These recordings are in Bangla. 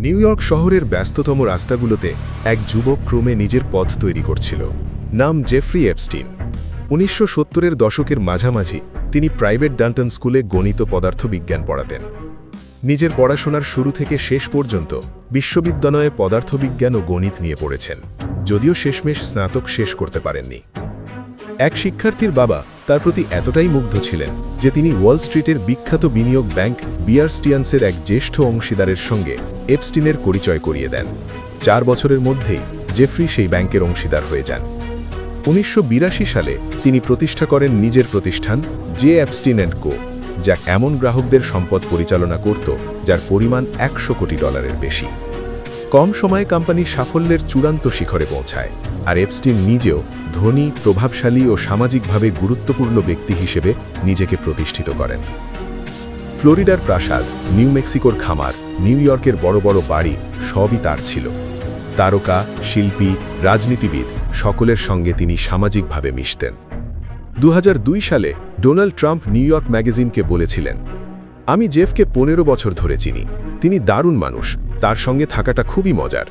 নিউ ইয়র্ক শহরের ব্যস্ততম রাস্তাগুলোতে এক যুবক ক্রমে নিজের পথ তৈরি করছিল। নাম জেফ্রি এপস্টিন। ১৯৭০-এর দশকের মাঝামাঝি তিনি প্রাইভেট ডান্টন স্কুলে গণিত পদার্থবিজ্ঞান পড়াতেন। নিজের পড়াশোনার শুরু থেকে শেষ পর্যন্ত বিশ্ববিদ্যালয়ে পদার্থবিজ্ঞান ও গণিত নিয়ে পড়েছেন, যদিও শেষমেশ স্নাতক শেষ করতে পারেননি। এক শিক্ষার্থীর বাবা তার প্রতি এতটাই মুগ্ধ ছিলেন যে তিনি ওয়াল স্ট্রিটের বিখ্যাত বিনিয়োগ ব্যাংক বিয়ার স্টিয়ান্সের এক জ্যেষ্ঠ অংশীদারের সঙ্গে এপস্টিনের পরিচয় করিয়ে দেন। ৪ বছরের মধ্যেই জেফ্রি সেই ব্যাংকের অংশীদার হয়ে যান। ১৯৮২ সালে তিনি প্রতিষ্ঠা করেন নিজের প্রতিষ্ঠান জে এপস্টিন অ্যান্ড কো, যা এমন গ্রাহকদের সম্পদ পরিচালনা করত যার পরিমাণ $১০০ কোটি বেশি। কম সময়ে কোম্পানি সাফল্যের চূড়ান্ত শিখরে পৌঁছায়, আর এপস্টিন নিজেও ধনী, প্রভাবশালী ও সামাজিকভাবে গুরুত্বপূর্ণ ব্যক্তি হিসেবে নিজেকে প্রতিষ্ঠিত করেন। ফ্লোরিডার প্রাসাদ, নিউ মেক্সিকোর খামার, নিউ ইয়র্কের বড় বড় বাড়ি সবই তার ছিল। তারকা, শিল্পী, রাজনীতিবিদ সকলের সঙ্গে তিনি সামাজিকভাবে মিশতেন। ২০০২ সালে ডোনাল্ড ট্রাম্প নিউ ইয়র্ক ম্যাগাজিনকে বলেছিলেন, আমি জেফকে ১৫ বছর ধরে চিনি, তিনি দারুণ মানুষ, তার সঙ্গে থাকাটা খুবই মজার।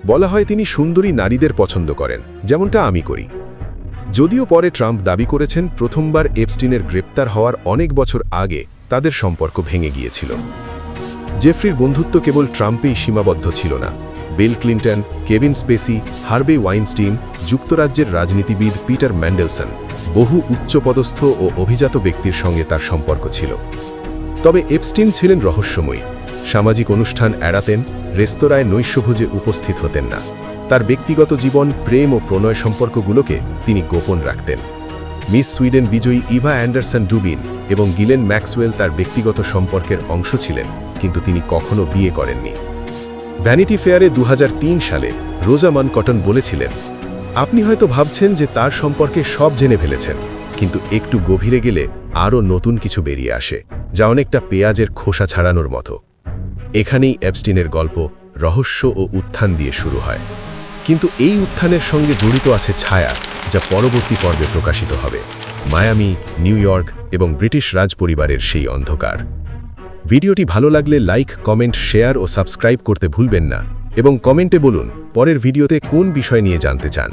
বলা হয় তিনি সুন্দরী নারীদের পছন্দ করেন, যেমনটা আমি করি। যদিও পরে ট্রাম্প দাবি করেছেন প্রথমবার এপস্টিনের গ্রেপ্তার হওয়ার অনেক বছর আগে তাদের সম্পর্ক ভেঙে গিয়েছিল। জেফ্রির বন্ধুত্ব কেবল ট্রাম্পেই সীমাবদ্ধ ছিল না। Bill Clinton, Kevin Spacey, Harvey Weinstein, যুক্তরাজ্যের রাজনীতিবিদ পিটার ম্যান্ডেলসন, বহু উচ্চপদস্থ ও অভিজাত ব্যক্তির সঙ্গে তার সম্পর্ক ছিল। তবে এপস্টিন ছিলেন রহস্যময়ী। সামাজিক অনুষ্ঠান এড়াতেন, রেস্তোরাঁয় নৈশভোজে উপস্থিত হতেন না। তার ব্যক্তিগত জীবন, প্রেম ও প্রণয় সম্পর্কগুলোকে তিনি গোপন রাখতেন। মিস সুইডেন বিজয়ী ইভা অ্যান্ডারসন ডুবিন এবং গিলেন ম্যাক্সওয়েল তার ব্যক্তিগত সম্পর্কের অংশ ছিলেন, কিন্তু তিনি কখনো বিয়ে করেননি। ভ্যানিটি ফেয়ারে ২০০৩ সালে রোজামান কটন বলেছিলেন, আপনি হয়তো ভাবছেন যে তার সম্পর্কে সব জেনে ফেলেছেন, কিন্তু একটু গভীরে গেলে আরও নতুন কিছু বেরিয়ে আসে, যা অনেকটা পেঁয়াজের খোসা ছাড়ানোর মতো। এখানেই এপস্টিনের গল্প রহস্য ও উত্থান দিয়ে শুরু হয়, কিন্তু এই উত্থানের সঙ্গে জড়িত আছে ছায়া, যা পরবর্তী পর্বে প্রকাশিত হবে। মায়ামি, নিউ ইয়র্ক এবং ব্রিটিশ রাজপরিবারের সেই অন্ধকার। ভিডিওটি ভালো লাগলে লাইক, কমেন্ট, শেয়ার ও সাবস্ক্রাইব করতে ভুলবেন না, এবং কমেন্টে বলুন পরের ভিডিওতে কোন বিষয় নিয়ে জানতে চান।